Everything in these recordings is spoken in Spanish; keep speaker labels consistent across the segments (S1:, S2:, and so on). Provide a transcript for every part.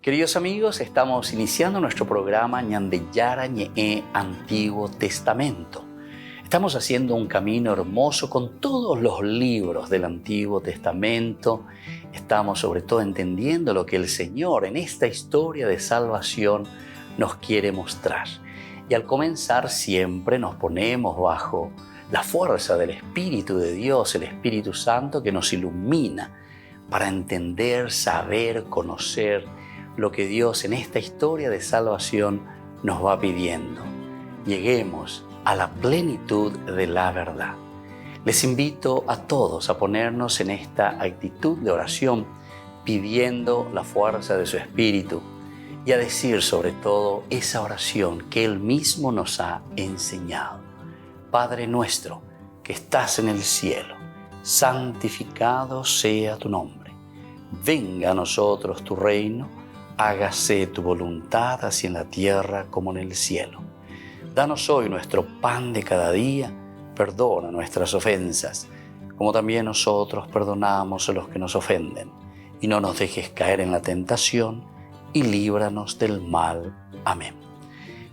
S1: Queridos amigos, estamos iniciando nuestro programa Ñandeyara Ñe'e Antiguo Testamento. Estamos haciendo un camino hermoso con todos los libros del Antiguo Testamento. Estamos sobre todo entendiendo lo que el Señor en esta historia de salvación nos quiere mostrar. Y al comenzar siempre nos ponemos bajo la fuerza del Espíritu de Dios, el Espíritu Santo que nos ilumina para entender, saber, conocer lo que Dios en esta historia de salvación nos va pidiendo. Lleguemos a la plenitud de la verdad. Les invito a todos a ponernos en esta actitud de oración, pidiendo la fuerza de su Espíritu y a decir sobre todo esa oración que Él mismo nos ha enseñado. Padre nuestro que estás en el cielo, santificado sea tu nombre. Venga a nosotros tu reino, hágase tu voluntad así en la tierra como en el cielo. Danos hoy nuestro pan de cada día, perdona nuestras ofensas, como también nosotros perdonamos a los que nos ofenden. Y no nos dejes caer en la tentación, y líbranos del mal. Amén.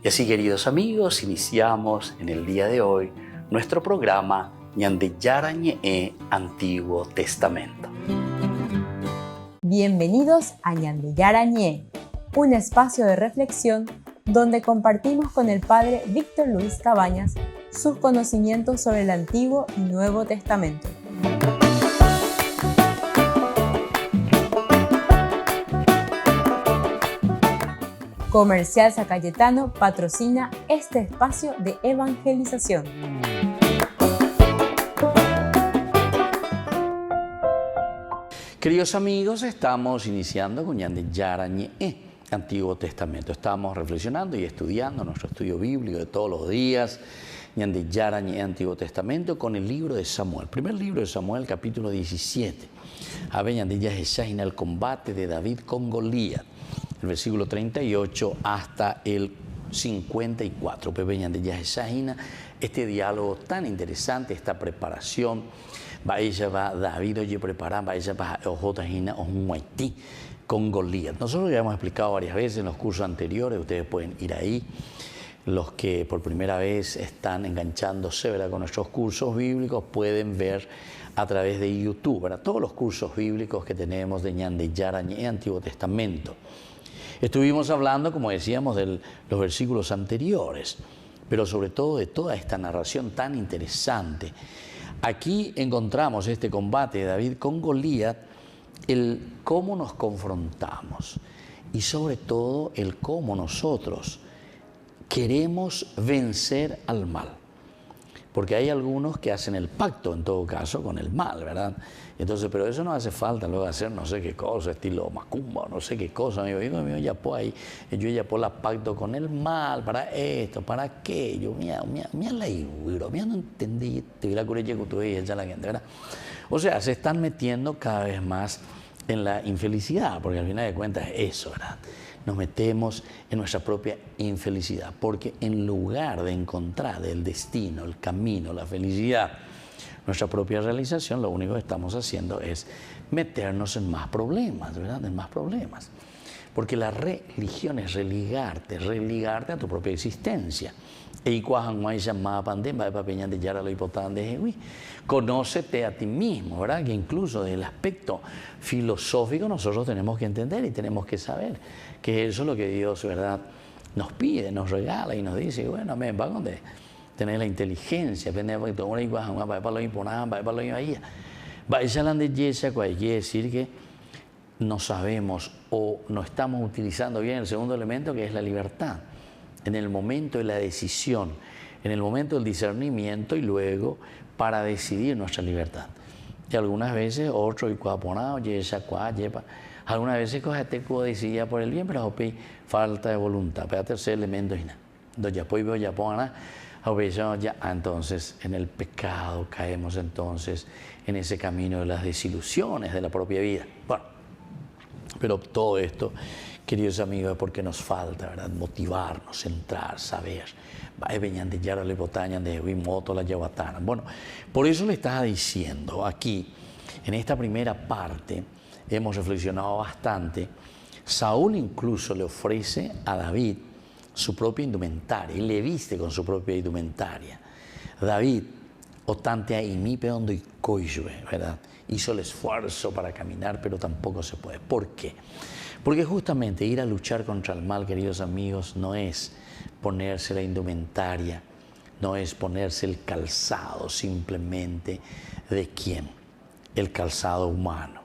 S1: Y así, queridos amigos, iniciamos en el día de hoy nuestro programa Ñandeyara Ñe'e Antiguo Testamento.
S2: Bienvenidos a Ñandeyara Ñe'e, un espacio de reflexión donde compartimos con el Padre Víctor Luis Cabañas sus conocimientos sobre el Antiguo y Nuevo Testamento. Comercial San Cayetano patrocina este espacio de evangelización.
S1: Queridos amigos, estamos iniciando con Ñandeyara Ñe'e Antiguo Testamento. Estamos reflexionando y estudiando nuestro estudio bíblico de todos los días, Ñandeyara Ñe'e Antiguo Testamento, con el libro de Samuel. Primer libro de Samuel, capítulo 17. Ave Ñandeyara Jeshaina, el combate de David con Goliat. El versículo 38 hasta el 54. Pepe Ñandeyara Jeshaina, este diálogo tan interesante, esta preparación. Vaya va David, oye, preparar, vaya va Ojotajina, Ojuaití, con Goliat. Nosotros ya hemos explicado varias veces en los cursos anteriores, ustedes pueden ir ahí. Los que por primera vez están enganchándose, ¿verdad?, con nuestros cursos bíblicos pueden ver a través de YouTube, ¿verdad?, todos los cursos bíblicos que tenemos de Ñandeyara Ñe'e Antiguo Testamento. Estuvimos hablando, como decíamos, de los versículos anteriores, pero sobre todo de toda esta narración tan interesante. Aquí encontramos este combate de David con Goliat, el cómo nos confrontamos y sobre todo el cómo nosotros queremos vencer al mal. Porque hay algunos que hacen el pacto, en todo caso, con el mal, ¿verdad? Entonces, pero eso no hace falta luego hacer no sé qué cosa, estilo macumba, no sé qué cosa. Amigo, yo ya puedo la pacto con el mal, para esto, para aquello. Mira la libro, mira, no entendí, te vi la curilla que tú veías, la gente, ¿verdad? O sea, se están metiendo cada vez más en la infelicidad, porque al final de cuentas es eso, ¿verdad? Nos metemos en nuestra propia infelicidad, porque en lugar de encontrar el destino, el camino, la felicidad, nuestra propia realización, lo único que estamos haciendo es meternos en más problemas, ¿verdad? En más problemas. Porque la religión es religarte a tu propia existencia. Conócete a ti mismo, ¿verdad? Que incluso desde el aspecto filosófico nosotros tenemos que entender y tenemos que saber que eso es lo que Dios, ¿verdad?, nos pide, nos regala y nos dice, bueno, me va donde tener la inteligencia, quiere decir que no sabemos o no estamos utilizando bien el segundo elemento, que es la libertad, en el momento de la decisión, en el momento del discernimiento y luego para decidir nuestra libertad. Y algunas veces otro y algunas veces cogete como decía por el bien, pero falta de voluntad. Pero tercer elemento es entonces en el pecado caemos entonces en ese camino de las desilusiones de la propia vida. Bueno, pero todo esto, queridos amigos, es porque nos falta, ¿verdad?, motivarnos, centrar, saber. Bueno, por eso le estaba diciendo aquí, en esta primera parte, hemos reflexionado bastante Saúl incluso le ofrece a David su propia indumentaria y le viste con su propia indumentaria. David, otante a imipe donde y coyue, ¿verdad? Hizo el esfuerzo para caminar, pero tampoco se puede. ¿Por qué? Porque justamente ir a luchar contra el mal, queridos amigos, no es ponerse la indumentaria, no es ponerse el calzado simplemente de quién, el calzado humano,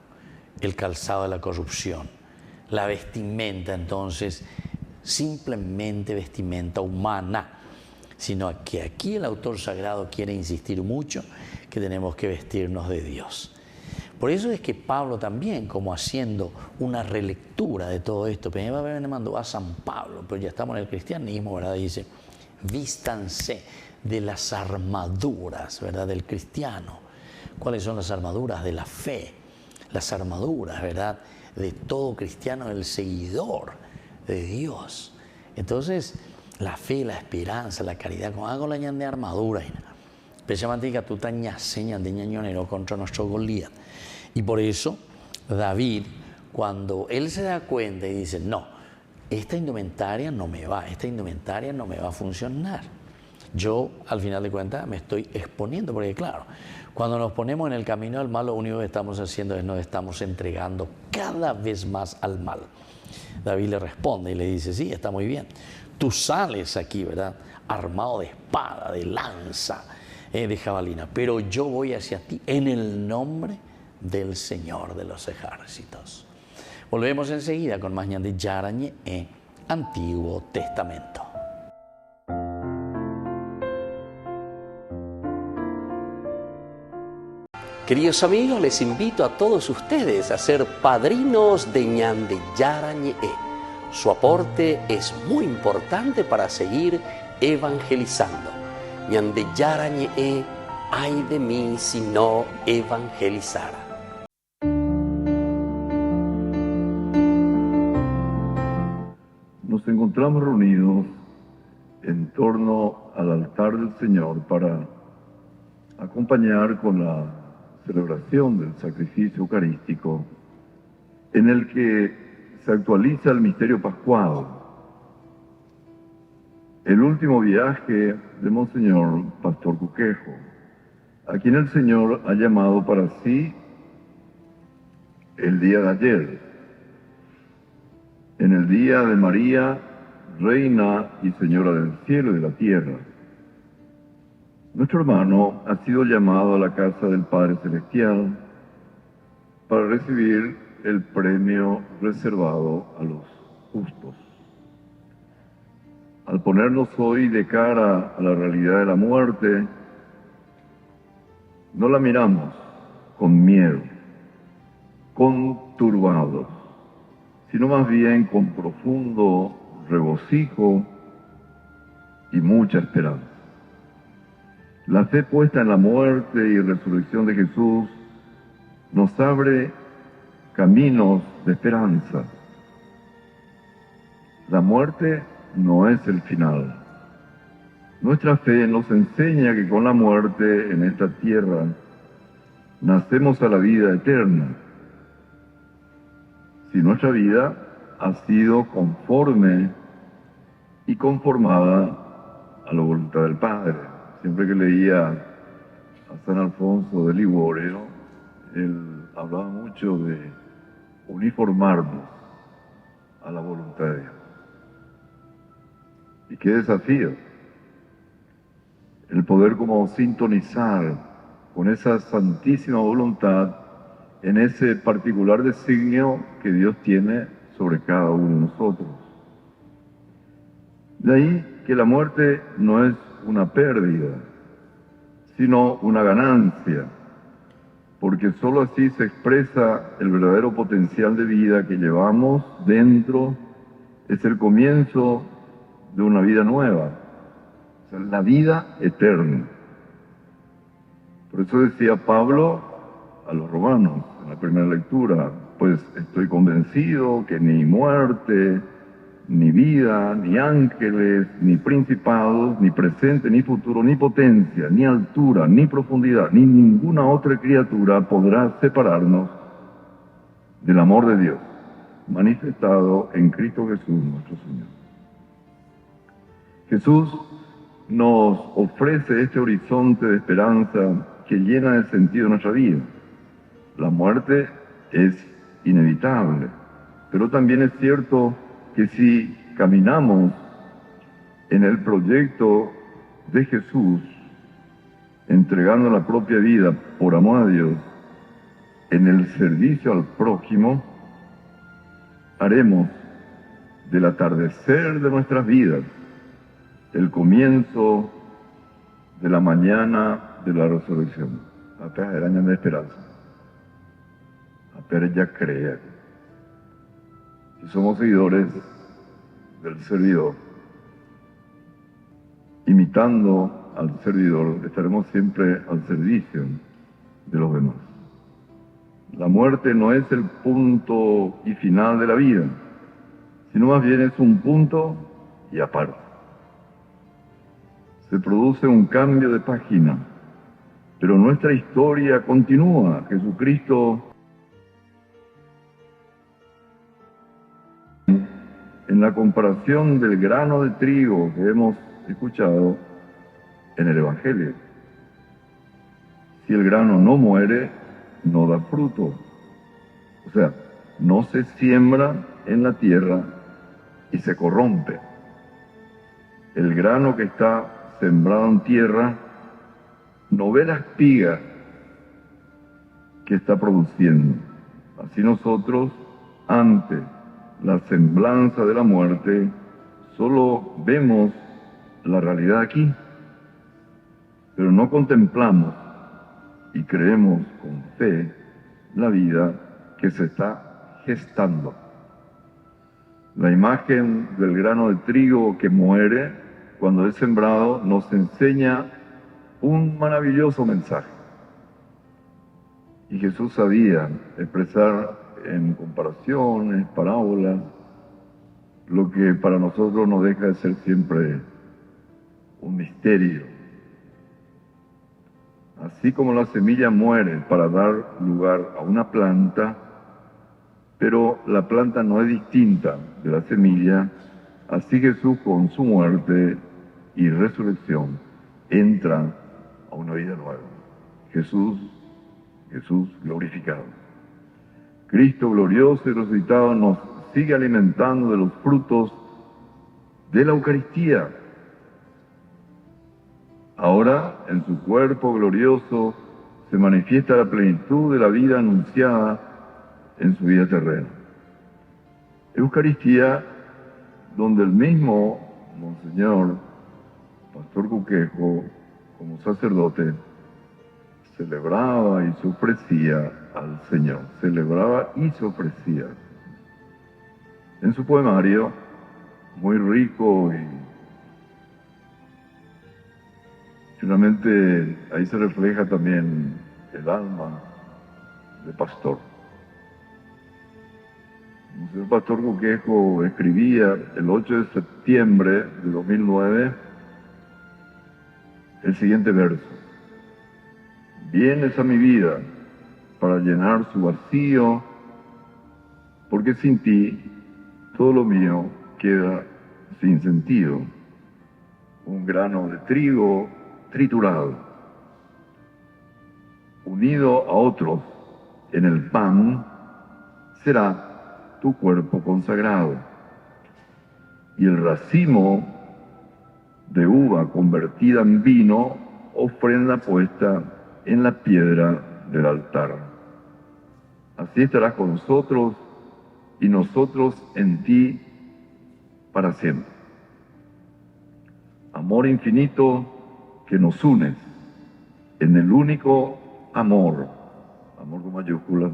S1: el calzado de la corrupción, la vestimenta entonces simplemente vestimenta humana, sino que aquí el autor sagrado quiere insistir mucho que tenemos que vestirnos de Dios. Por eso es que Pablo también, como haciendo una relectura de todo esto, primero me mandó a San Pablo, pero ya estamos en el cristianismo, ¿verdad? Dice, vístanse de las armaduras, ¿verdad? Del cristiano. ¿Cuáles son las armaduras? De la fe, las armaduras, ¿verdad? De todo cristiano, el seguidor de Dios. Entonces, la fe, la esperanza, la caridad, con algo la ñan de armadura, especialmente que tú te ñaseñan de ñañonero contra nuestro Goliat. Y por eso, David, cuando él se da cuenta y dice, no, esta indumentaria no me va, esta indumentaria no me va a funcionar. Yo, al final de cuentas, me estoy exponiendo, porque claro, cuando nos ponemos en el camino del mal, lo único que estamos haciendo es nos estamos entregando cada vez más al mal. David le responde y le dice, sí, está muy bien. Tú sales aquí, ¿verdad? Armado de espada, de lanza, de jabalina, pero yo voy hacia ti en el nombre del Señor de los ejércitos. Volvemos enseguida con más ñan de Yarañe en Antiguo Testamento.
S3: Queridos amigos, les invito a todos ustedes a ser padrinos de ñan de Yarañe. Su aporte es muy importante para seguir evangelizando. ñan de Yarañe, ay de mí si no evangelizara.
S4: Nos encontramos reunidos en torno al altar del Señor para acompañar con la celebración del sacrificio eucarístico en el que se actualiza el misterio pascual, el último viaje de Monseñor Pastor Cuquejo, a quien el Señor ha llamado para sí el día de ayer, en el día de María, Reina y Señora del cielo y de la tierra. Nuestro hermano ha sido llamado a la casa del Padre Celestial para recibir el premio reservado a los justos. Al ponernos hoy de cara a la realidad de la muerte, no la miramos con miedo, conturbados, sino más bien con profundo regocijo y mucha esperanza. La fe puesta en la muerte y resurrección de Jesús nos abre caminos de esperanza. La muerte no es el final. Nuestra fe nos enseña que con la muerte en esta tierra nacemos a la vida eterna. Si nuestra vida ha sido conforme y conformada a la voluntad del Padre. Siempre que leía a San Alfonso de Ligorio, él hablaba mucho de uniformarnos a la voluntad de Dios. Y qué desafío el poder como sintonizar con esa santísima voluntad en ese particular designio que Dios tiene sobre cada uno de nosotros. De ahí que la muerte no es una pérdida, sino una ganancia, porque sólo así se expresa el verdadero potencial de vida que llevamos dentro, es el comienzo de una vida nueva, o sea, la vida eterna. Por eso decía Pablo a los romanos en la primera lectura, pues estoy convencido que ni muerte, ni vida, ni ángeles, ni principados, ni presente, ni futuro, ni potencia, ni altura, ni profundidad, ni ninguna otra criatura podrá separarnos del amor de Dios manifestado en Cristo Jesús nuestro Señor. Jesús nos ofrece este horizonte de esperanza que llena de sentido nuestra vida. La muerte es inevitable, pero también es cierto que si caminamos en el proyecto de Jesús, entregando la propia vida por amor a Dios, en el servicio al prójimo, haremos del atardecer de nuestras vidas el comienzo de la mañana de la resurrección. Apenas el año de esperanza. Apenas ya creer. Si somos seguidores del servidor, imitando al servidor, estaremos siempre al servicio de los demás. La muerte no es el punto y final de la vida, sino más bien es un punto y aparte. Se produce un cambio de página, pero nuestra historia continúa. Jesucristo, en la comparación del grano de trigo que hemos escuchado en el Evangelio, si el grano no muere, no da fruto. O sea, no se siembra en la tierra y se corrompe. El grano que está sembrado en tierra no ve la espiga que está produciendo. Así nosotros, ante la semblanza de la muerte, solo vemos la realidad aquí, pero no contemplamos y creemos con fe la vida que se está gestando. La imagen del grano de trigo que muere cuando es sembrado nos enseña un maravilloso mensaje. Y Jesús sabía expresar en comparaciones, parábolas, lo que para nosotros no deja de ser siempre un misterio. Así como la semilla muere para dar lugar a una planta, pero la planta no es distinta de la semilla, así Jesús con su muerte y resurrección entra a una vida nueva. Jesús glorificado. Cristo glorioso y resucitado nos sigue alimentando de los frutos de la Eucaristía. Ahora, en su cuerpo glorioso, se manifiesta la plenitud de la vida anunciada en su vida terrena. Eucaristía, donde el mismo Monseñor Pastor Cuquejo, como sacerdote, celebraba y se ofrecía al Señor. Celebraba y se ofrecía. En su poemario, muy rico y realmente ahí se refleja también el alma de pastor. El Pastor Cuquejo escribía el 8 de septiembre de 2009 el siguiente verso: vienes a mi vida para llenar su vacío, porque sin ti todo lo mío queda sin sentido. Un grano de trigo triturado, unido a otros en el pan, será tu cuerpo consagrado. Y el racimo de uva convertida en vino, ofrenda puesta en la piedra del altar. Así estarás con nosotros y nosotros en ti para siempre. Amor infinito que nos unes en el único amor, amor con mayúsculas,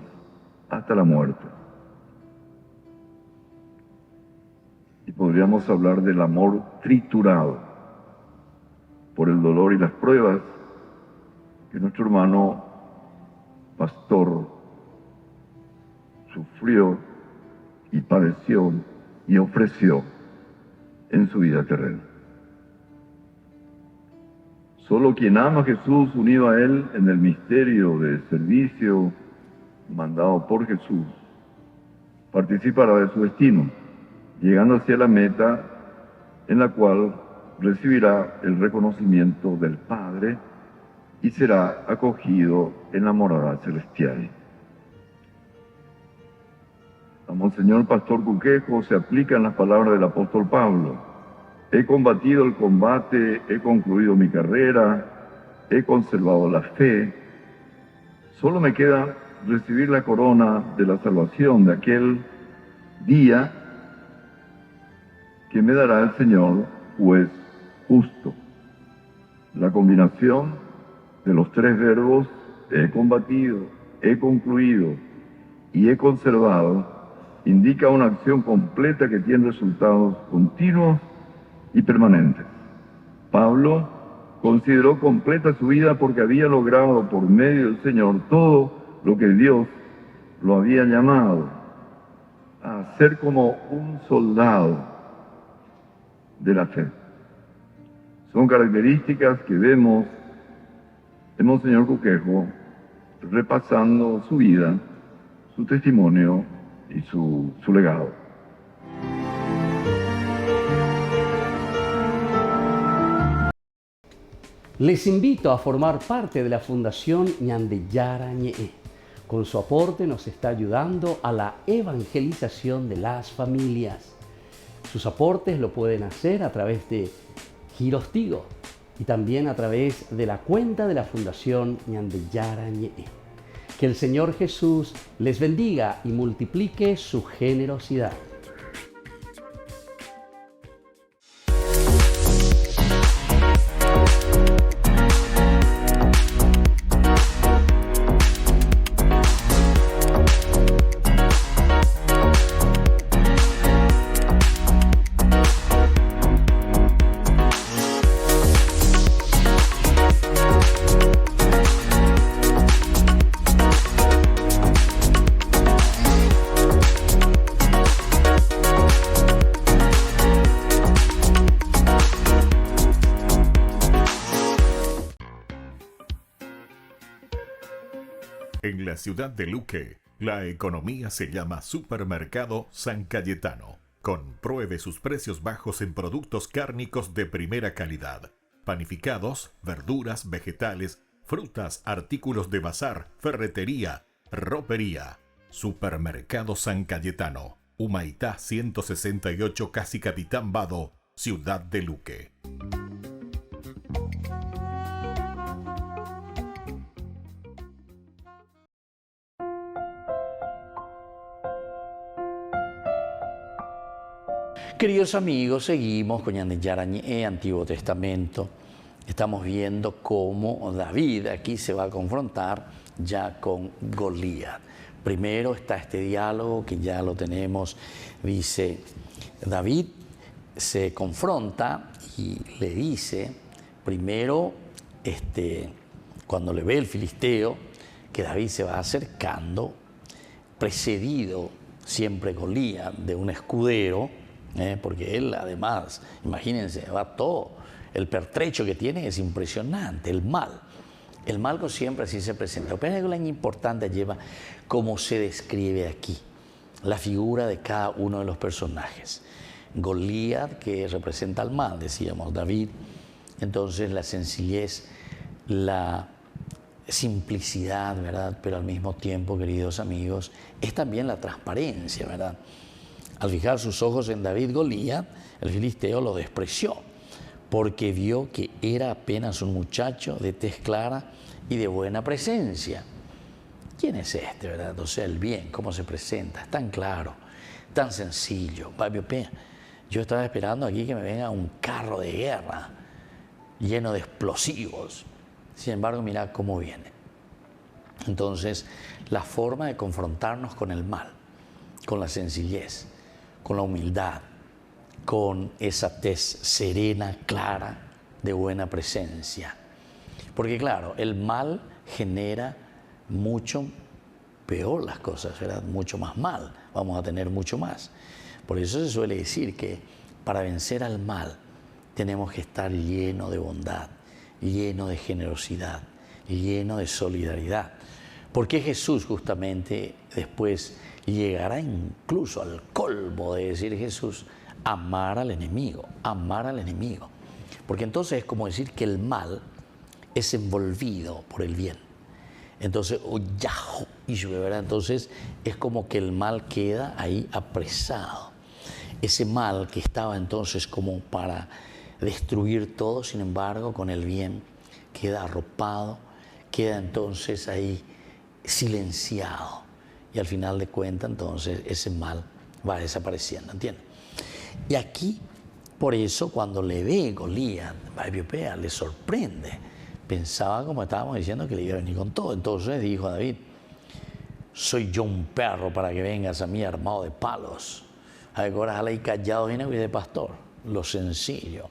S4: hasta la muerte. Y podríamos hablar del amor triturado por el dolor y las pruebas que nuestro hermano pastor sufrió y padeció y ofreció en su vida terrena. Solo quien ama a Jesús, unido a Él en el misterio de servicio mandado por Jesús, participará de su destino, llegando hacia la meta en la cual recibirá el reconocimiento del Padre y será acogido en la morada celestial. A Monseñor Pastor Cuquejo se aplican las palabras del apóstol Pablo: he combatido el combate, he concluido mi carrera, he conservado la fe. Solo me queda recibir la corona de la salvación de aquel día que me dará el Señor, juez justo. La combinación de los tres verbos he combatido, he concluido y he conservado indica una acción completa que tiene resultados continuos y permanentes. Pablo consideró completa su vida porque había logrado por medio del Señor todo lo que Dios lo había llamado a ser como un soldado de la fe. Son características que vemos en Monseñor Cuquejo repasando su vida, su testimonio y su legado.
S3: Les invito a formar parte de la Fundación Ñande Yara Ñe'e. Con su aporte nos está ayudando a la evangelización de las familias. Sus aportes lo pueden hacer a través de Giros Tigo y también a través de la cuenta de la Fundación Ñande Yara Ñe'e. Que el Señor Jesús les bendiga y multiplique su generosidad.
S5: En la ciudad de Luque, la economía se llama Supermercado San Cayetano. Compruebe sus precios bajos en productos cárnicos de primera calidad. Panificados, verduras, vegetales, frutas, artículos de bazar, ferretería, ropería. Supermercado San Cayetano, Humaitá 168, Casi Capitán Vado, ciudad de Luque.
S1: Queridos amigos, seguimos con Ñande Yara Ñe'e, Antiguo Testamento. Estamos viendo cómo David aquí se va a confrontar ya con Goliat. Primero está este diálogo que ya lo tenemos. Dice, David se confronta y le dice, primero, cuando le ve el filisteo, que David se va acercando, precedido siempre Goliat de un escudero, porque él además, imagínense, va todo, el pertrecho que tiene es impresionante, el mal que siempre así se presenta. Pero algo importante lleva cómo se describe aquí, la figura de cada uno de los personajes. Goliat, que representa al mal, decíamos, David, entonces la sencillez, la simplicidad, ¿verdad? Pero al mismo tiempo, queridos amigos, es también la transparencia, ¿verdad? Al fijar sus ojos en David, Goliat, el filisteo lo despreció, porque vio que era apenas un muchacho de tez clara y de buena presencia. ¿Quién es este, verdad? O sea, el bien, cómo se presenta, es tan claro, tan sencillo. Yo estaba esperando aquí que me venga un carro de guerra lleno de explosivos. Sin embargo, mirá cómo viene. Entonces, la forma de confrontarnos con el mal, con la sencillez, con la humildad, con esa tez serena, clara, de buena presencia. Porque claro, el mal genera mucho peor las cosas, ¿verdad? Mucho más mal, vamos a tener mucho más. Por eso se suele decir que para vencer al mal tenemos que estar lleno de bondad, lleno de generosidad, lleno de solidaridad. Porque Jesús justamente después llegará incluso al colmo de decir Jesús, amar al enemigo, amar al enemigo. Porque entonces es como decir que el mal es envolvido por el bien. Entonces, ¿verdad? Entonces es como que el mal queda ahí apresado. Ese mal que estaba entonces como para destruir todo, sin embargo, con el bien queda arropado, queda entonces ahí silenciado. Y al final de cuentas, entonces, ese mal va desapareciendo, ¿entiendes? Y aquí, por eso, cuando le ve Goliat, le sorprende. Pensaba, como estábamos diciendo, que le iba a venir con todo. Entonces dijo a David, soy yo un perro para que vengas a mí armado de palos. Ahora jala y callado viene de pastor, lo sencillo.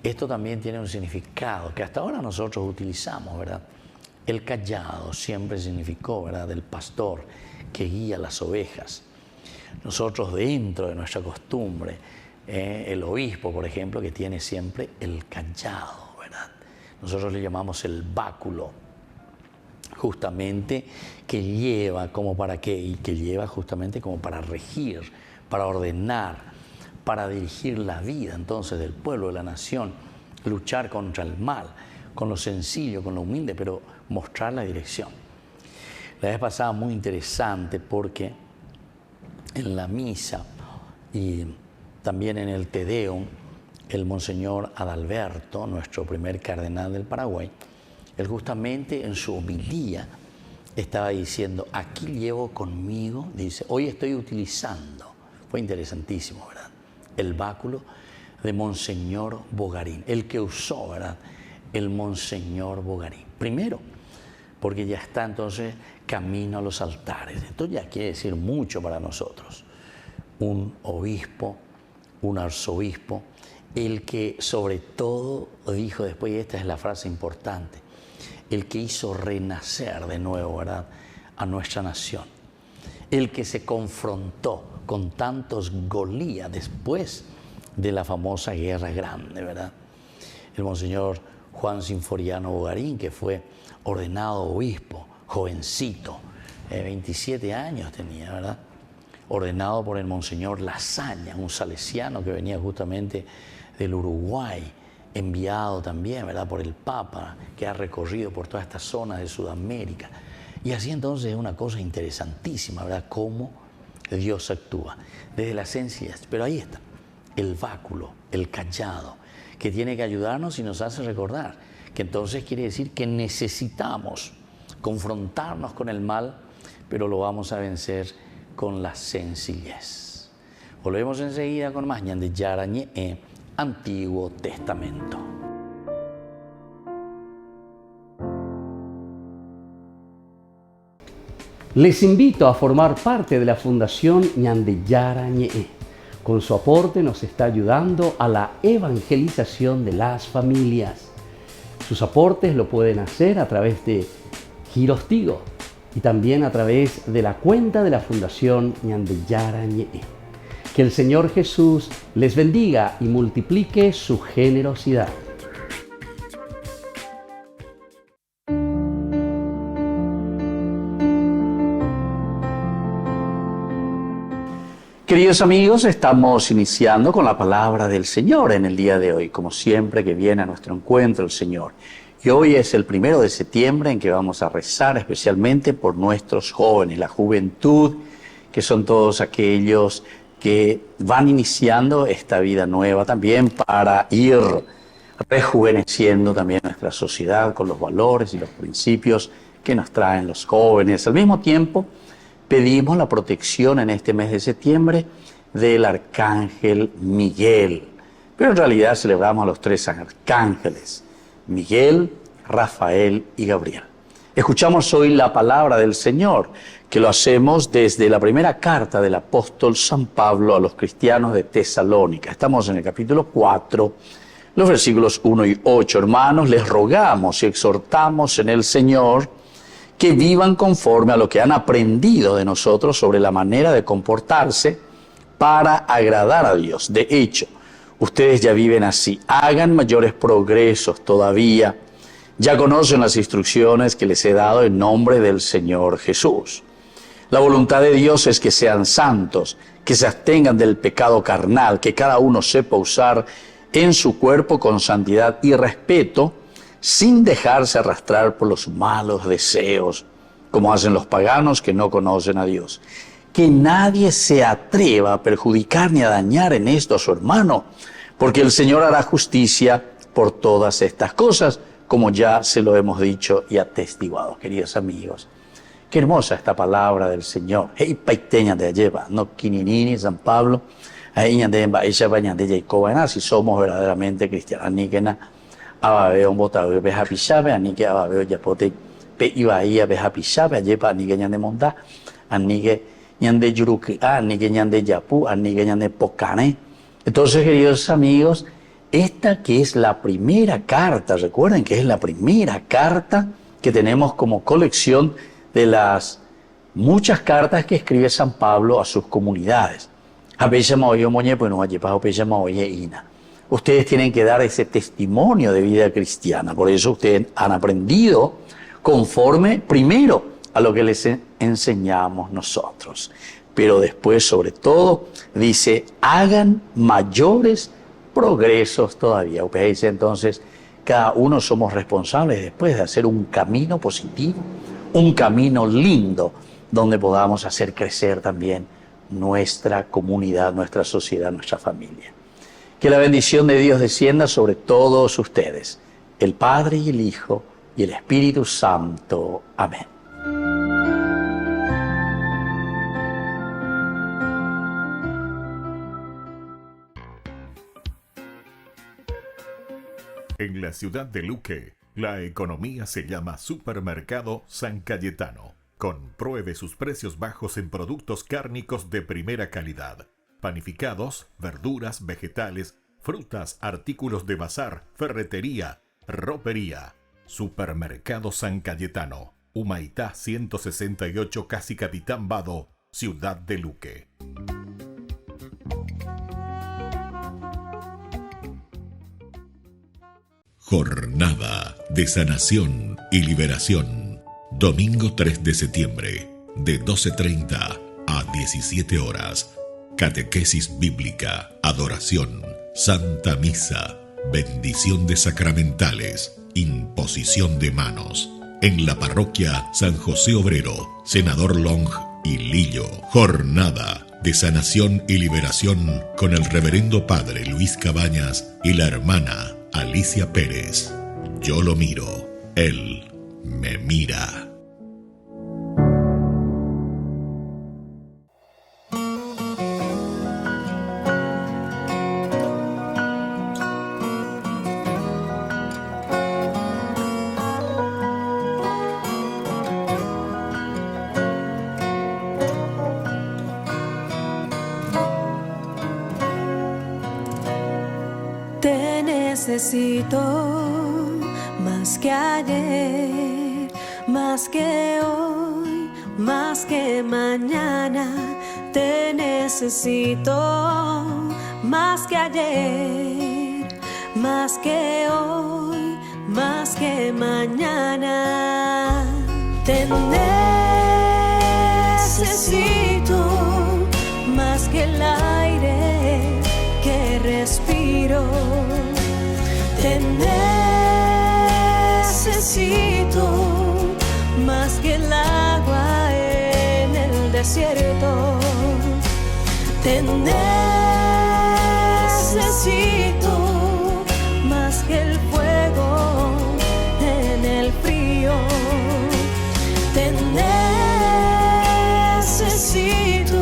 S1: Esto también tiene un significado que hasta ahora nosotros utilizamos, ¿verdad? El callado siempre significó, ¿verdad?, del pastor que guía las ovejas. Nosotros dentro de nuestra costumbre, el obispo, por ejemplo, que tiene siempre el callado, ¿verdad? Nosotros le llamamos el báculo, justamente que lleva como para qué, y que lleva justamente como para regir, para ordenar, para dirigir la vida entonces del pueblo, de la nación, luchar contra el mal, con lo sencillo, con lo humilde, pero mostrar la dirección. La vez pasada muy interesante porque en la misa y también en el Te Deum, el Monseñor Adalberto, nuestro primer cardenal del Paraguay, él justamente en su homilía estaba diciendo, aquí llevo conmigo, dice, hoy estoy utilizando, fue interesantísimo, ¿verdad?, el báculo de Monseñor Bogarín, el que usó, ¿verdad?, el Monseñor Bogarín. Primero, porque ya está entonces camino a los altares. Esto ya quiere decir mucho para nosotros. Un obispo, un arzobispo, el que sobre todo dijo después, y esta es la frase importante, el que hizo renacer de nuevo, ¿verdad?, a nuestra nación. El que se confrontó con tantos Goliat después de la famosa Guerra Grande, ¿verdad? El Monseñor Juan Sinforiano Bogarín, que fue ordenado obispo, jovencito, 27 años tenía, ¿verdad?, ordenado por el Monseñor Lasaña, un salesiano que venía justamente del Uruguay, enviado también, ¿verdad?, por el Papa, que ha recorrido por todas estas zonas de Sudamérica. Y así entonces es una cosa interesantísima, ¿verdad?, cómo Dios actúa, desde la sencillez. Pero ahí está, el báculo, el callado, que tiene que ayudarnos y nos hace recordar que entonces quiere decir que necesitamos confrontarnos con el mal, pero lo vamos a vencer con la sencillez. Volvemos enseguida con más Ñande Yarañe, Antiguo Testamento.
S3: Les invito a formar parte de la Fundación Ñande Yarañe. Con su aporte nos está ayudando a la evangelización de las familias. Sus aportes lo pueden hacer a través de Giros Tigo y también a través de la cuenta de la Fundación Ñande Yarañe. Que el Señor Jesús les bendiga y multiplique su generosidad.
S1: Queridos amigos, estamos iniciando con la palabra del Señor en el día de hoy, como siempre que viene a nuestro encuentro el Señor. Y hoy es el 1 de septiembre en que vamos a rezar especialmente por nuestros jóvenes, la juventud, que son todos aquellos que van iniciando esta vida nueva también para ir rejuveneciendo también nuestra sociedad con los valores y los principios que nos traen los jóvenes. Al mismo tiempo, pedimos la protección en este mes de septiembre del arcángel Miguel. Pero en realidad celebramos a los 3 arcángeles, Miguel, Rafael y Gabriel. Escuchamos hoy la palabra del Señor, que lo hacemos desde la primera carta del apóstol San Pablo a los cristianos de Tesalónica. Estamos en el capítulo 4, los versículos 1 y 8. Hermanos, les rogamos y exhortamos en el Señor que vivan conforme a lo que han aprendido de nosotros sobre la manera de comportarse para agradar a Dios. De hecho, ustedes ya viven así. Hagan mayores progresos todavía Ya conocen las instrucciones que les he dado en nombre del Señor Jesús. La voluntad de Dios es que sean santos, que se abstengan del pecado carnal, que cada uno sepa usar en su cuerpo con santidad y respeto, sin dejarse arrastrar por los malos deseos, como hacen los paganos que no conocen a Dios. Que nadie se atreva a perjudicar ni a dañar en esto a su hermano, porque el Señor hará justicia por todas estas cosas, como ya se lo hemos dicho y atestiguado, queridos amigos. Qué hermosa esta palabra del Señor. Hey, paiteña de lleva, no kininini, San Pablo, ahí de ella bañan de Jacob, si somos verdaderamente cristianos, ni que na, ababeo un botado beja pichabe, ni que ababeo yapote, pe iba ahí a beja pichabe, lleva ni que ñan de monta, ni que ñan de yuruki, ni que ñan de yapu, ni que ñan de pocane. Entonces, queridos amigos, esta que es la primera carta, recuerden que es la primera carta que tenemos como colección de las muchas cartas que escribe San Pablo a sus comunidades. Ustedes tienen que dar ese testimonio de vida cristiana, por eso ustedes han aprendido conforme primero a lo que les enseñamos nosotros. Pero después, sobre todo, dice, hagan mayores progresos todavía. Usted dice entonces, cada uno somos responsables después de hacer un camino positivo, un camino lindo, donde podamos hacer crecer también nuestra comunidad, nuestra sociedad, nuestra familia. Que la bendición de Dios descienda sobre todos ustedes, el Padre y el Hijo y el Espíritu Santo. Amén.
S5: En la ciudad de Luque, la economía se llama Supermercado San Cayetano. Compruebe sus precios bajos en productos cárnicos de primera calidad. Panificados, verduras, vegetales, frutas, artículos de bazar, ferretería, ropería. Supermercado San Cayetano, Humaitá 168, Casi Capitán Vado, ciudad de Luque.
S6: Jornada de sanación y liberación. Domingo 3 de septiembre, de 12:30 a 17 horas. Catequesis bíblica, adoración, Santa Misa, bendición de sacramentales, imposición de manos. En la parroquia San José Obrero, Senador Long y Lillo. Jornada de sanación y liberación con el reverendo padre Luis Cabañas y la hermana Alicia Pérez. Yo lo miro, él me mira.
S7: Necesito más que ayer, más que hoy, más que mañana. Te necesito más que ayer, más que hoy, más que mañana. Te necesito más que el aire que respiro. Te necesito más que el agua en el desierto. Te necesito más que el fuego en el frío. Te necesito.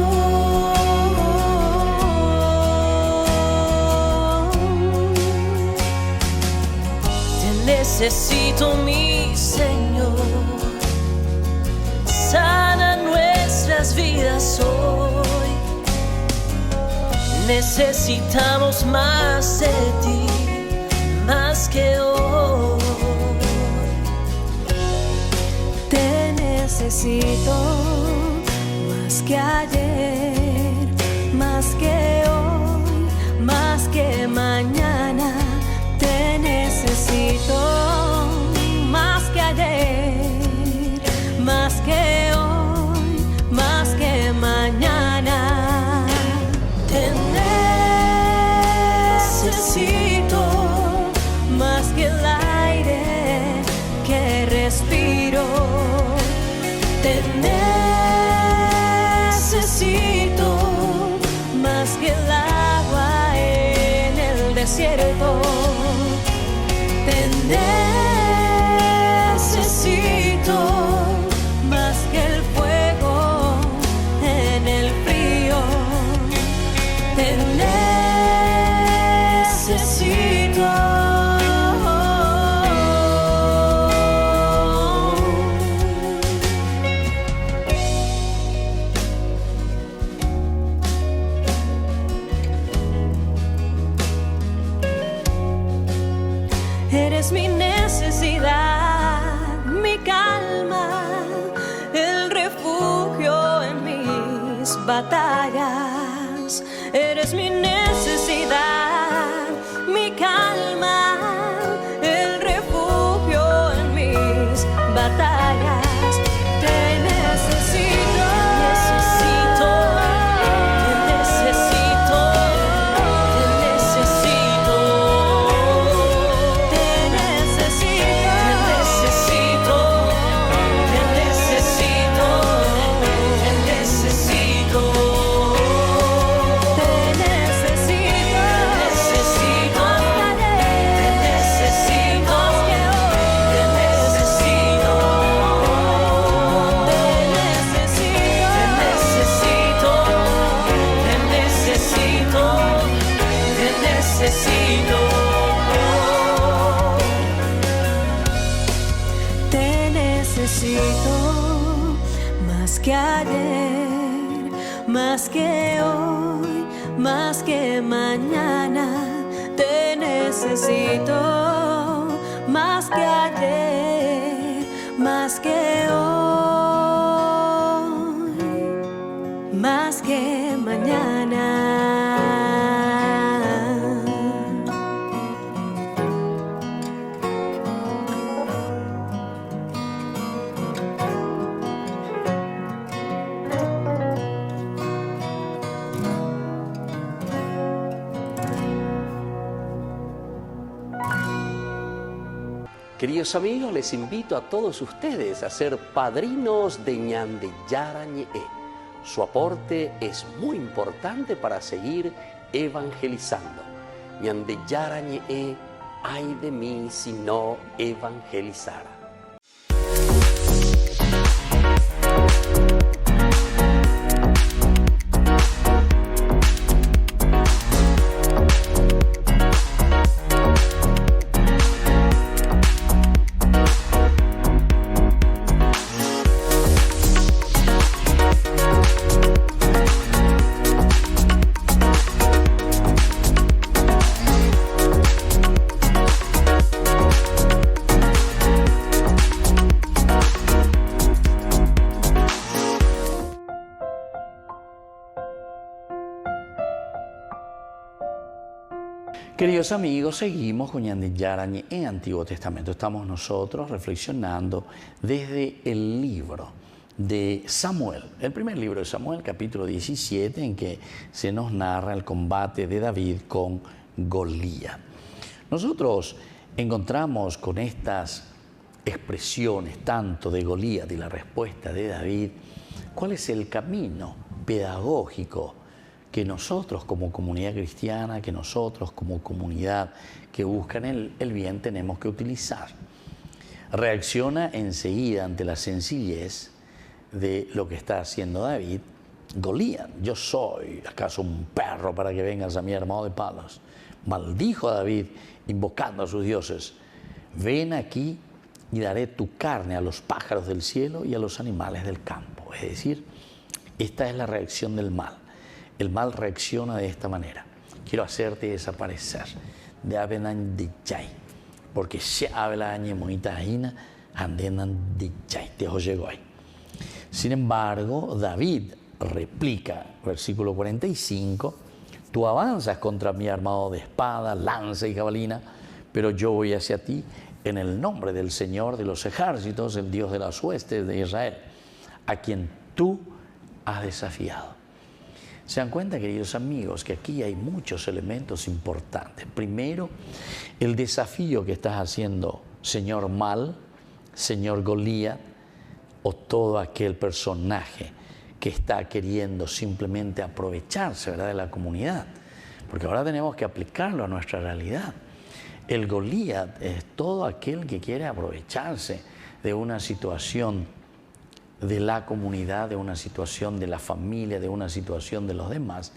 S7: Necesito, mi Señor, sana nuestras vidas hoy. Necesitamos más de ti, más que hoy. Te necesito más que ayer, más que hoy, más que mañana. Te necesito que hoy, más que mañana. Te necesito más que el aire que respiro. Te necesito más que el agua en el desierto. Te necesito más que el fuego en el frío. Te necesito. Eres mi necesidad, mi calma, el refugio en mis batallas. Eres mi necesidad, mi calma, el refugio en mis batallas. Te necesito, necesito, te necesito, te necesito. Te necesito, te necesito, te necesito, te necesito, necesito, te necesito, te necesito, te necesito, te necesito. Te necesito más que ayer, más que hoy, más que mañana. Te necesito más que ayer, más que hoy, más que mañana.
S3: Queridos amigos, les invito a todos ustedes a ser padrinos de Ñande Yarañe. Su aporte es muy importante para seguir evangelizando. Ñande Yarañe, ay de mí si no evangelizara.
S1: Queridos amigos, seguimos con Ñande Yarañe en Antiguo Testamento. Estamos nosotros reflexionando desde el libro de Samuel, el primer libro de Samuel, capítulo 17, en que se nos narra el combate de David con Goliat. Nosotros encontramos con estas expresiones tanto de Goliat y la respuesta de David, cuál es el camino pedagógico que nosotros como comunidad cristiana, que nosotros como comunidad que buscan el bien tenemos que utilizar. Reacciona enseguida ante la sencillez de lo que está haciendo David. Goliat, yo soy acaso un perro para que vengas a mí armado de palos. Maldijo a David invocando a sus dioses. Ven aquí y daré tu carne a los pájaros del cielo y a los animales del campo. Es decir, esta es la reacción del mal. El mal reacciona de esta manera. Quiero hacerte desaparecer. De avenan de chay. Porque se habla añe moita hina, andenan de chay. Te llegó ahí. Sin embargo, David replica, versículo 45, tú avanzas contra mí armado de espada, lanza y jabalina, pero yo voy hacia ti en el nombre del Señor de los ejércitos, el Dios de las huestes de Israel. a quien tú has desafiado. ¿Se dan cuenta, queridos amigos, que aquí hay muchos elementos importantes? Primero, el desafío que estás haciendo, señor Mal, señor Goliat, o todo aquel personaje que está queriendo simplemente aprovecharse, ¿verdad?, de la comunidad. Porque ahora tenemos que aplicarlo a nuestra realidad. El Goliat es todo aquel que quiere aprovecharse de una situación de la comunidad, de una situación de la familia, de una situación de los demás,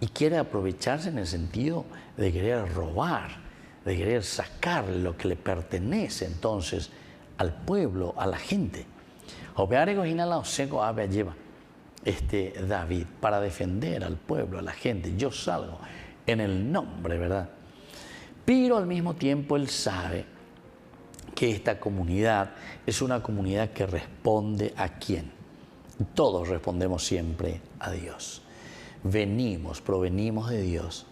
S1: y quiere aprovecharse en el sentido de querer robar, de querer sacar lo que le pertenece entonces al pueblo, a la gente. David, para defender al pueblo, a la gente, yo salgo en el nombre, ¿verdad? Pero al mismo tiempo él sabe que esta comunidad es una comunidad que responde ¿a quién? Todos respondemos siempre a Dios. Provenimos de Dios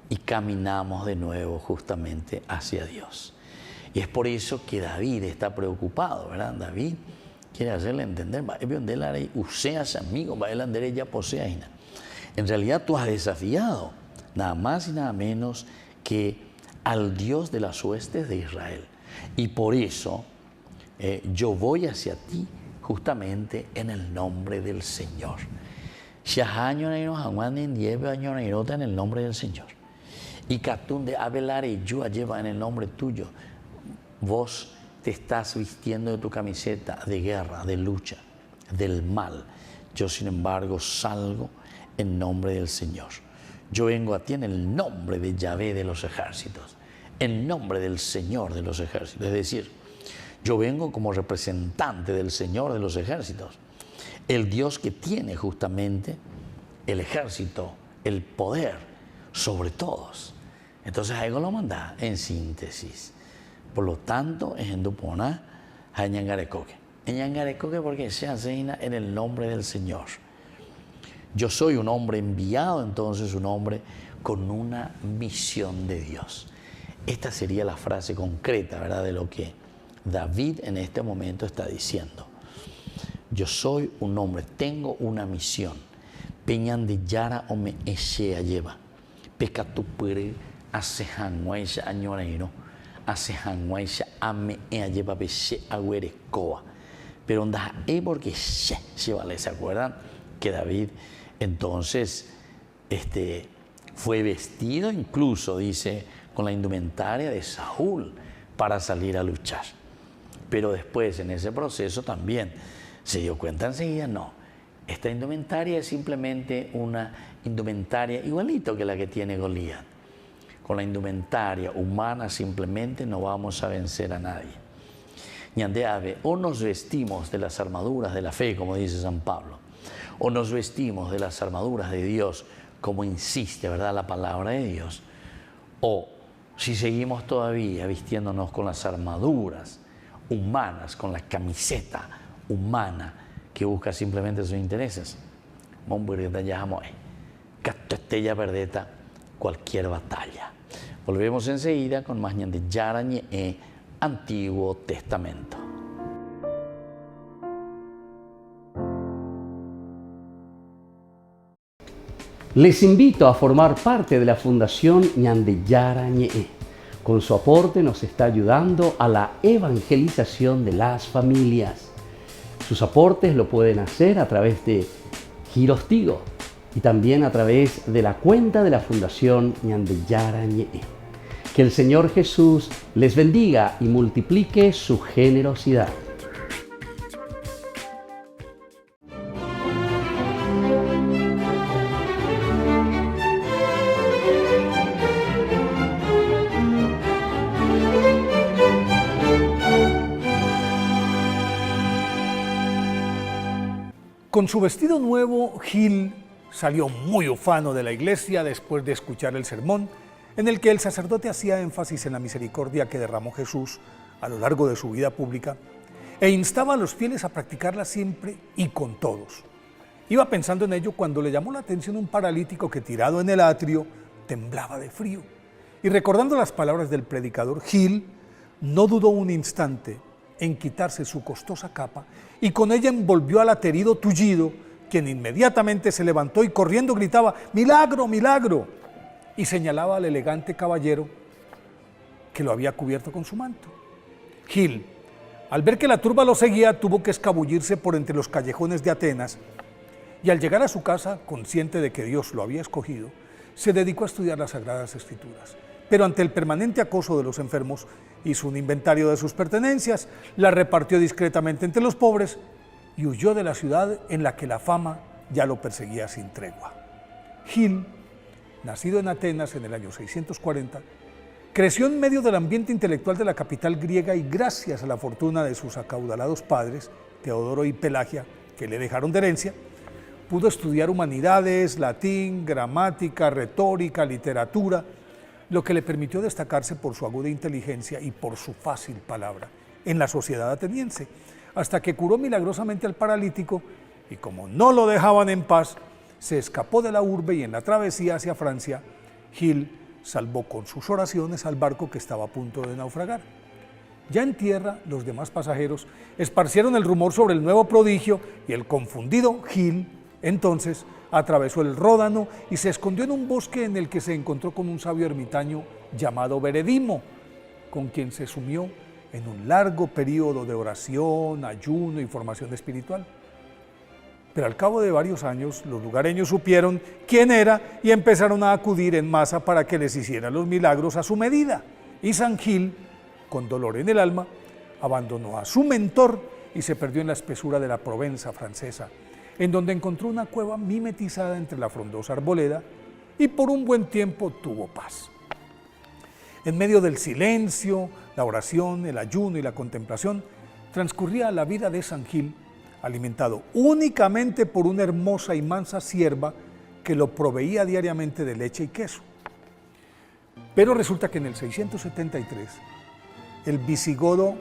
S1: y caminamos de nuevo justamente hacia Dios. Y es por eso que David está preocupado, ¿verdad? David quiere hacerle entender, en realidad tú has desafiado nada más y nada menos que al Dios de las huestes de Israel. Y por eso yo voy hacia ti justamente en el nombre del Señor. En el nombre del Señor. Y Katunde Abelare yo lleva en el nombre tuyo. Vos te estás vistiendo de tu camiseta de guerra, de lucha, del mal. Yo, sin embargo, salgo en nombre del Señor. Yo vengo a ti en el nombre de Yahvé de los ejércitos, en nombre del Señor de los ejércitos. Es decir, yo vengo como representante del Señor de los ejércitos, el Dios que tiene justamente el ejército, el poder sobre todos. Entonces, ahí lo manda en síntesis. Por lo tanto, es en Dupona, en Ñangarecoque. En Ñangarecoque porque se asigna en el nombre del Señor. Yo soy un hombre enviado, entonces un hombre con una misión de Dios. Esta sería la frase concreta, ¿verdad?, de lo que David en este momento está diciendo. Yo soy un hombre, tengo una misión. Peñan de Yara o me echea lleva. Peca tu puere hace hanguaisha añoreiro. Hace hanguaisha ame lleva peche agüerecoa. Pero onda porque se vale, ¿se acuerdan? Que David entonces fue vestido incluso, dice, con la indumentaria de Saúl para salir a luchar. Pero después, en ese proceso también se dio cuenta enseguida, no, esta indumentaria es simplemente una indumentaria igualito que la que tiene Goliat. Con la indumentaria humana simplemente no vamos a vencer a nadie. Ñandeave, o nos vestimos de las armaduras de la fe, como dice San Pablo, o nos vestimos de las armaduras de Dios, como insiste, ¿verdad?, la palabra de Dios, o si seguimos todavía vistiéndonos con las armaduras humanas, con la camiseta humana que busca simplemente sus intereses, perdeta cualquier batalla. Volvemos enseguida con más Ñande Yarañe, Antiguo Testamento.
S3: Les invito a formar parte de la Fundación Ñande Yarañe. Con su aporte nos está ayudando a la evangelización de las familias. Sus aportes lo pueden hacer a través de Giros Tigo y también a través de la cuenta de la Fundación Ñande Yarañe. Que el Señor Jesús les bendiga y multiplique su generosidad.
S8: Con su vestido nuevo, Gil salió muy ufano de la iglesia después de escuchar el sermón en el que el sacerdote hacía énfasis en la misericordia que derramó Jesús a lo largo de su vida pública e instaba a los fieles a practicarla siempre y con todos. Iba pensando en ello cuando le llamó la atención un paralítico que, tirado en el atrio, temblaba de frío. Y recordando las palabras del predicador, Gil no dudó un instante en quitarse su costosa capa y con ella envolvió al aterido tullido, quien inmediatamente se levantó y corriendo gritaba «¡Milagro, milagro!» y señalaba al elegante caballero que lo había cubierto con su manto. Gil, al ver que la turba lo seguía, tuvo que escabullirse por entre los callejones de Atenas y al llegar a su casa, consciente de que Dios lo había escogido, se dedicó a estudiar las Sagradas Escrituras. Pero ante el permanente acoso de los enfermos, hizo un inventario de sus pertenencias, las repartió discretamente entre los pobres y huyó de la ciudad en la que la fama ya lo perseguía sin tregua. Gil, nacido en Atenas en el año 640, creció en medio del ambiente intelectual de la capital griega y gracias a la fortuna de sus acaudalados padres, Teodoro y Pelagia, que le dejaron de herencia, pudo estudiar humanidades, latín, gramática, retórica, literatura, lo que le permitió destacarse por su aguda inteligencia y por su fácil palabra en la sociedad ateniense, hasta que curó milagrosamente al paralítico y como no lo dejaban en paz, se escapó de la urbe y en la travesía hacia Francia, Gil salvó con sus oraciones al barco que estaba a punto de naufragar. Ya en tierra, los demás pasajeros esparcieron el rumor sobre el nuevo prodigio y el confundido Gil, entonces, atravesó el Ródano y se escondió en un bosque en el que se encontró con un sabio ermitaño llamado Beredimo, con quien se sumió en un largo periodo de oración, ayuno y formación espiritual. Pero al cabo de varios años, los lugareños supieron quién era y empezaron a acudir en masa para que les hiciera los milagros a su medida. Y San Gil, con dolor en el alma, abandonó a su mentor y se perdió en la espesura de la Provenza francesa, en donde encontró una cueva mimetizada entre la frondosa arboleda y por un buen tiempo tuvo paz. En medio del silencio, la oración, el ayuno y la contemplación, transcurría la vida de San Gil, alimentado únicamente por una hermosa y mansa sierva que lo proveía diariamente de leche y queso. Pero resulta que en el 673, el visigodo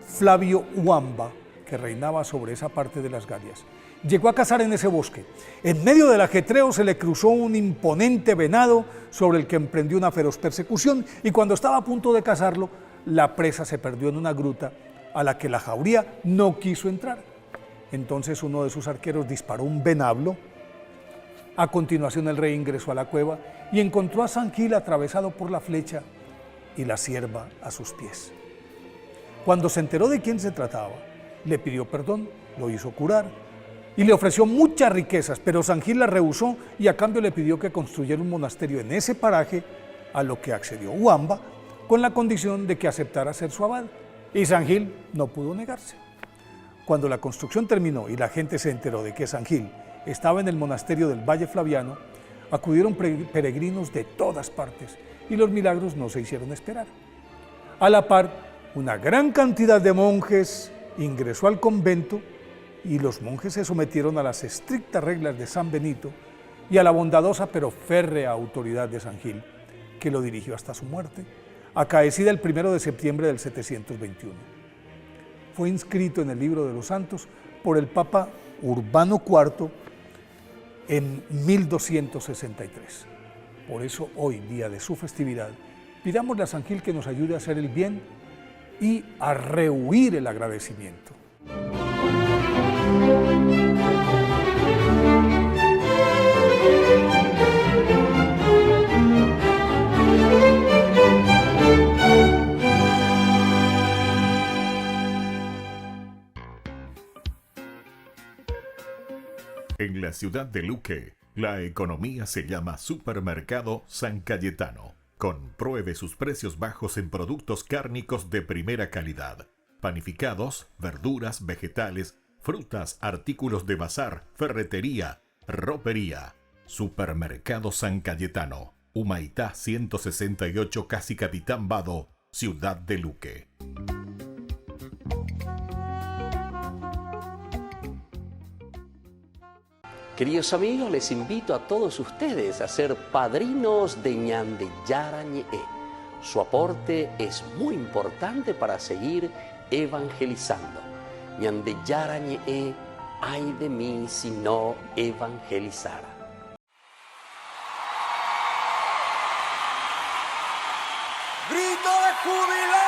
S8: Flavio Huamba, que reinaba sobre esa parte de las Galias, llegó a cazar en ese bosque. En medio del ajetreo se le cruzó un imponente venado sobre el que emprendió una feroz persecución y cuando estaba a punto de cazarlo, la presa se perdió en una gruta a la que la jauría no quiso entrar. Entonces uno de sus arqueros disparó un venablo. A continuación el rey ingresó a la cueva y encontró a San Gil atravesado por la flecha y la sierva a sus pies. Cuando se enteró de quién se trataba, le pidió perdón, lo hizo curar y le ofreció muchas riquezas, pero San Gil la rehusó y a cambio le pidió que construyera un monasterio en ese paraje, a lo que accedió Huamba con la condición de que aceptara ser su abad. Y San Gil no pudo negarse. Cuando la construcción terminó y la gente se enteró de que San Gil estaba en el monasterio del Valle Flaviano, acudieron peregrinos de todas partes y los milagros no se hicieron esperar. A la par, una gran cantidad de monjes ingresó al convento y los monjes se sometieron a las estrictas reglas de San Benito y a la bondadosa pero férrea autoridad de San Gil, que lo dirigió hasta su muerte, acaecida el 1 de septiembre del 721. Fue inscrito en el libro de los santos por el Papa Urbano IV en 1263. Por eso hoy, día de su festividad, pidámosle a San Gil que nos ayude a hacer el bien y a rehuir el agradecimiento.
S5: En la ciudad de Luque, la economía se llama Supermercado San Cayetano. Compruebe sus precios bajos en productos cárnicos de primera calidad. Panificados, verduras, vegetales, frutas, artículos de bazar, ferretería, ropería. Supermercado San Cayetano. Humaitá 168, Casi Capitán Vado, ciudad de Luque.
S3: Queridos amigos, les invito a todos ustedes a ser padrinos de Ñande Yarañe. Su aporte es muy importante para seguir evangelizando. Ñande Yarañe, ay de mí si no evangelizara.
S9: ¡Grito de júbilo!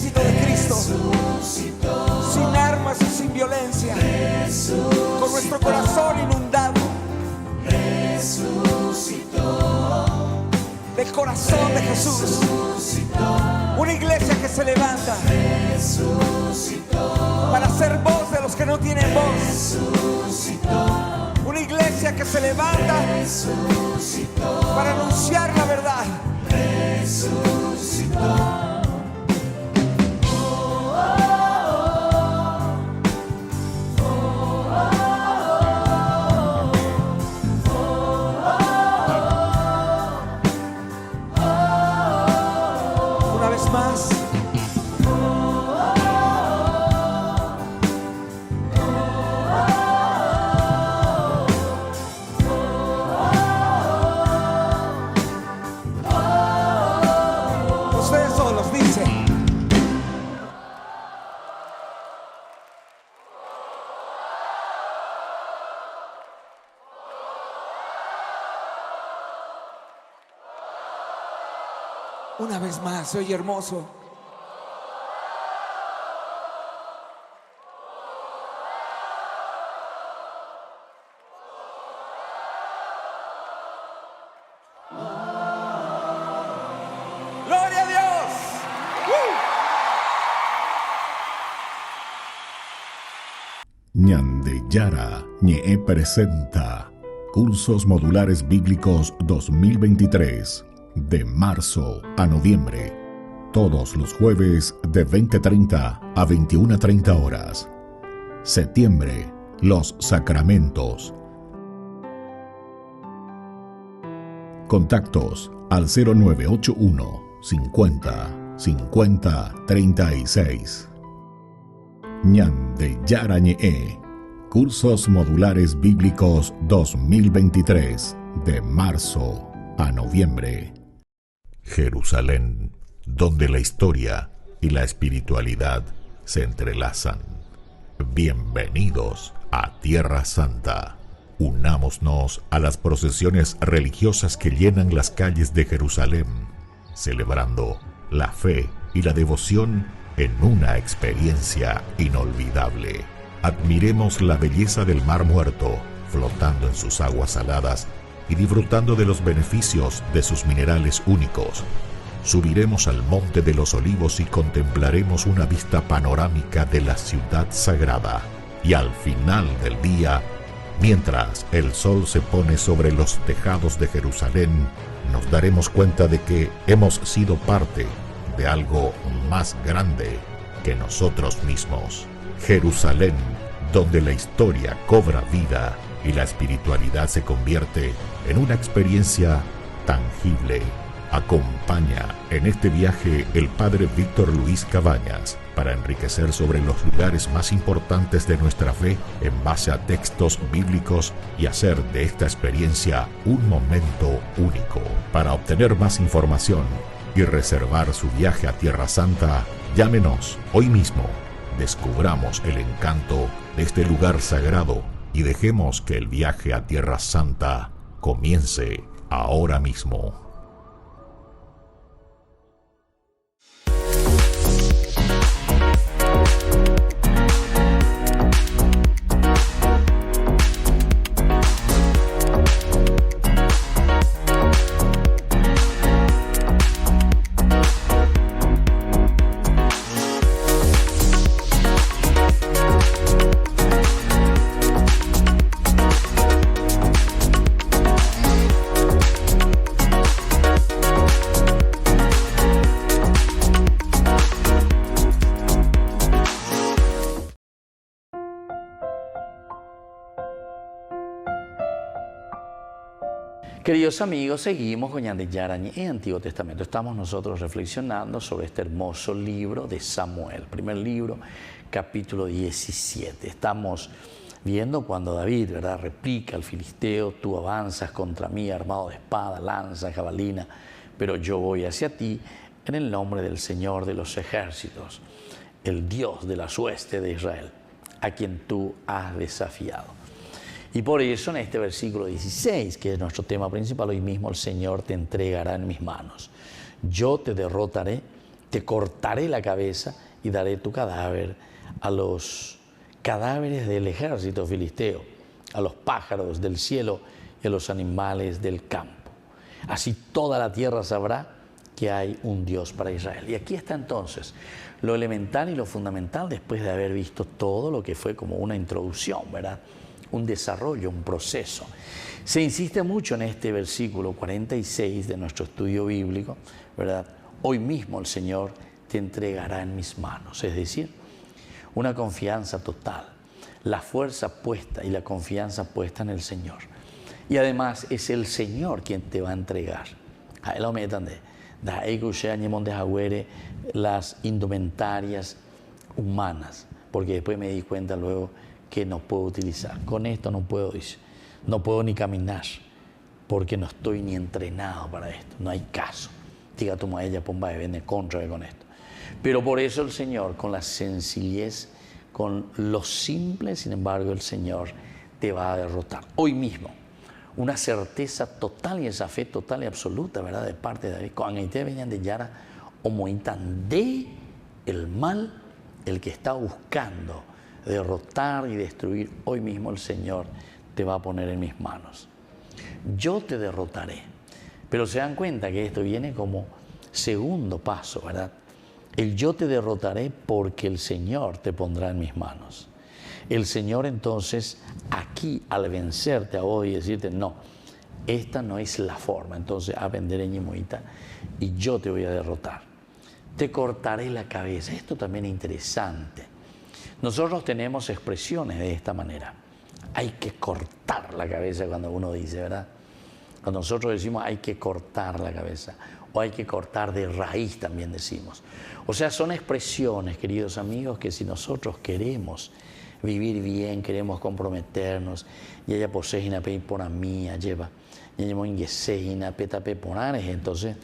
S9: ejército de Cristo, sin armas y sin violencia, con nuestro corazón inundado del corazón de Jesús. Una iglesia que se levanta para ser voz de los que no tienen voz. Una iglesia que se levanta para anunciar la verdad. Una vez más. Ustedes solos dicen. Una vez más, se oye hermoso. ¡Gloria a Dios!
S6: Ñande Yara Ñe presenta Cursos Modulares Bíblicos 2023 de marzo a noviembre, todos los jueves de 20:30 a 21:30 horas. Septiembre, los sacramentos. Contactos al 0981 50 50 36. Ñande Yara Ñe, Cursos Modulares Bíblicos 2023 de marzo a noviembre. Jerusalén, donde la historia y la espiritualidad se entrelazan. Bienvenidos a Tierra Santa. Unámonos a las procesiones religiosas que llenan las calles de Jerusalén, celebrando la fe y la devoción en una experiencia inolvidable. Admiremos la belleza del Mar Muerto, flotando en sus aguas saladas y disfrutando de los beneficios de sus minerales únicos. Subiremos al Monte de los Olivos y contemplaremos una vista panorámica de la ciudad sagrada. Y al final del día, mientras el sol se pone sobre los tejados de Jerusalén, nos daremos cuenta de que hemos sido parte de algo más grande que nosotros mismos. Jerusalén, donde la historia cobra vida y la espiritualidad se convierte en una experiencia tangible. Acompaña en este viaje el Padre Víctor Luis Cabañas para enriquecer sobre los lugares más importantes de nuestra fe en base a textos bíblicos y hacer de esta experiencia un momento único. Para obtener más información y reservar su viaje a Tierra Santa, llámenos hoy mismo. Descubramos el encanto de este lugar sagrado y dejemos que el viaje a Tierra Santa comience ahora mismo.
S1: Queridos amigos, seguimos con Ñande Yara Ñe en Antiguo Testamento. Estamos nosotros reflexionando sobre este hermoso libro de Samuel, primer libro, capítulo 17. Estamos viendo cuando David, ¿verdad?, replica al filisteo: tú avanzas contra mí armado de espada, lanza, jabalina, pero yo voy hacia ti en el nombre del Señor de los ejércitos, el Dios de la hueste de Israel, a quien tú has desafiado. Y por eso en este versículo 16, que es nuestro tema principal, hoy mismo el Señor te entregará en mis manos. Yo te derrotaré te cortaré la cabeza y daré tu cadáver a los cadáveres del ejército filisteo, a los pájaros del cielo y a los animales del campo. Así toda la tierra sabrá que hay un Dios para Israel. Y aquí está entonces lo elemental y lo fundamental después de haber visto todo lo que fue como una introducción, ¿verdad? Un desarrollo, un proceso. Se insiste mucho en este versículo 46 de nuestro estudio bíblico, ¿verdad? Hoy mismo el Señor te entregará en mis manos. Es decir, una confianza total, la fuerza puesta y la confianza puesta en el Señor. Y además es el Señor quien te va a entregar. Las indumentarias humanas, porque después me di cuenta luego que no puedo utilizar. Con esto no puedo, dice, no puedo ni caminar, porque no estoy ni entrenado para esto, no hay caso. Diga tu ella pomba de vende contra con esto. Pero por eso el Señor, con la sencillez, con lo simple, sin embargo, el Señor te va a derrotar. Hoy mismo, una certeza total y esa fe total y absoluta, ¿verdad? De parte de David. Cuando ustedes venían de Yara, o moitan de el mal, el que está buscando derrotar y destruir, hoy mismo el Señor te va a poner en mis manos. Yo te derrotaré. Pero se dan cuenta que esto viene como segundo paso, ¿verdad? El yo te derrotaré porque el Señor te pondrá en mis manos. El Señor entonces aquí al vencerte a vos y decirte no, esta no es la forma, entonces a vender en Ñimoita y yo te voy a derrotar. Te cortaré la cabeza. Esto también es interesante. Nosotros tenemos expresiones de esta manera. Hay que cortar la cabeza cuando uno dice, ¿verdad? Cuando nosotros decimos hay que cortar la cabeza o hay que cortar de raíz también decimos. O sea, son expresiones, queridos amigos, que si nosotros queremos vivir bien, queremos comprometernos, y ella posee una pe por a mí, lleva, y ella una petape ponares, entonces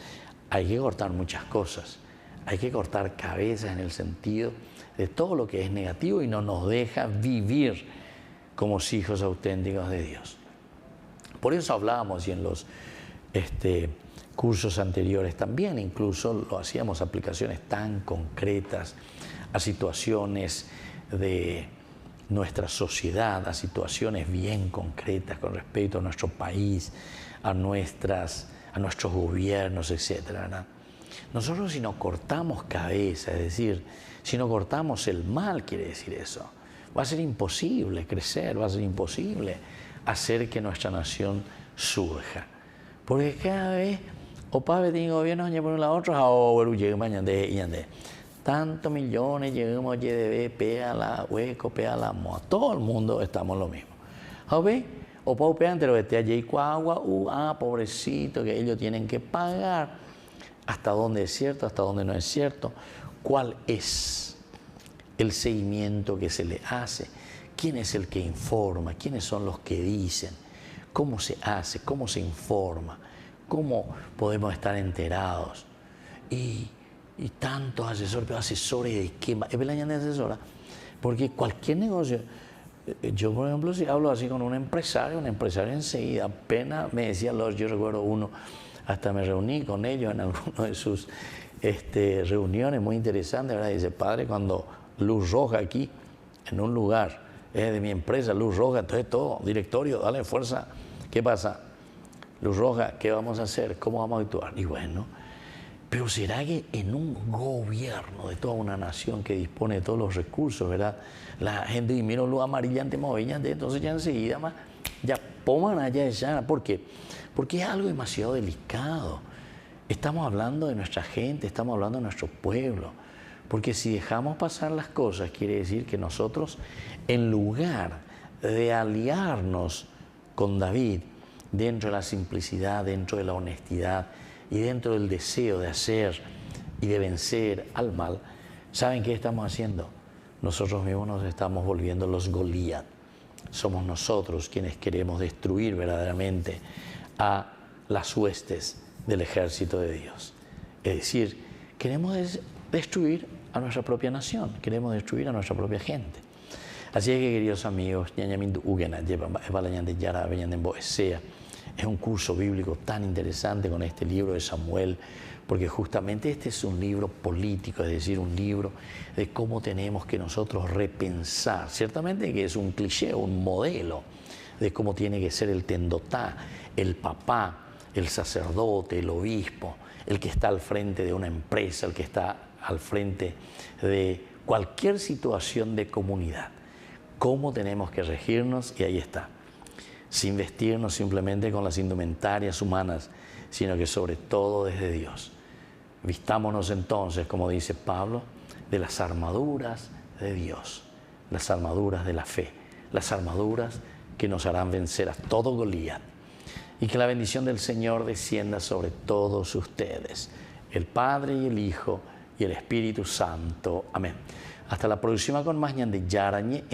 S1: hay que cortar muchas cosas. Hay que cortar cabezas en el sentido de todo lo que es negativo y no nos deja vivir como hijos auténticos de Dios. Por eso hablábamos y en los cursos anteriores también, incluso lo hacíamos aplicaciones tan concretas a situaciones de nuestra sociedad, a situaciones bien concretas con respecto a nuestro país, a nuestros gobiernos, etcétera, ¿verdad? Nosotros si no cortamos cabeza, es decir, si no cortamos el mal, quiere decir eso, va a ser imposible crecer, va a ser imposible hacer que nuestra nación surja. Porque cada vez, o para tiene gobierno, por un lado otro, o tantos millones, llegamos a pega la hueco, pega la moa, todo el mundo estamos lo mismo. ¿Ok? O para pegar entre los de agua, pobrecito, que ellos tienen que pagar. Hasta dónde es cierto, hasta dónde no es cierto, cuál es el seguimiento que se le hace, quién es el que informa, quiénes son los que dicen, cómo se hace, cómo se informa, cómo podemos estar enterados. Y tantos asesores, pero asesores de qué, es la de asesora, porque cualquier negocio, yo por ejemplo si hablo así con un empresario enseguida, apenas me decía, yo recuerdo uno, hasta me reuní con ellos en alguna de sus reuniones muy interesantes, ¿verdad? Dice, padre, cuando luz roja aquí, en un lugar, es de mi empresa, luz roja, entonces todo, directorio, dale fuerza, ¿qué pasa? Luz roja, ¿qué vamos a hacer? ¿Cómo vamos a actuar? Y bueno, pero ¿será que en un gobierno de toda una nación que dispone de todos los recursos, ¿verdad? La gente mira luz amarillante, movillante, entonces ya enseguida más, ya pongan allá ya, ¿por qué? Porque es algo demasiado delicado. Estamos hablando de nuestra gente, estamos hablando de nuestro pueblo. Porque si dejamos pasar las cosas, quiere decir que nosotros, en lugar de aliarnos con David, dentro de la simplicidad, dentro de la honestidad y dentro del deseo de hacer y de vencer al mal, ¿saben qué estamos haciendo? Nosotros mismos nos estamos volviendo los Goliat. Somos nosotros quienes queremos destruir verdaderamente a las huestes del ejército de Dios. Es decir, queremos destruir a nuestra propia nación, queremos destruir a nuestra propia gente. Así es que, queridos amigos, Es un curso bíblico tan interesante con este libro de Samuel, porque justamente este es un libro político, es decir, un libro de cómo tenemos que nosotros repensar. Ciertamente que es un cliché, un modelo de cómo tiene que ser el tendotá, el papá, el sacerdote, el obispo, el que está al frente de una empresa, el que está al frente de cualquier situación de comunidad. Cómo tenemos que regirnos, y ahí está. Sin vestirnos simplemente con las indumentarias humanas, sino que sobre todo desde Dios. Vistámonos entonces, como dice Pablo, de las armaduras de Dios, las armaduras de la fe, las armaduras que nos harán vencer a todo Goliat. Y que la bendición del Señor descienda sobre todos ustedes, el Padre y el Hijo y el Espíritu Santo. Amén. Hasta la próxima con más Ñande Yarañe,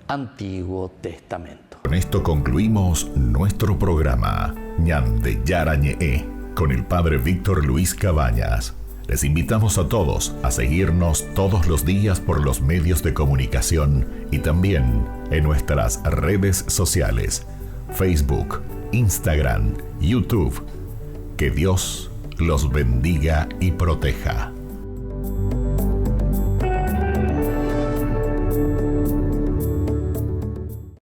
S1: Antiguo Testamento.
S6: Con esto concluimos nuestro programa Ñande Yarañe con el Padre Víctor Luis Cabañas. Les invitamos a todos a seguirnos todos los días por los medios de comunicación y también en nuestras redes sociales, Facebook, Instagram, YouTube. Que Dios los bendiga y proteja.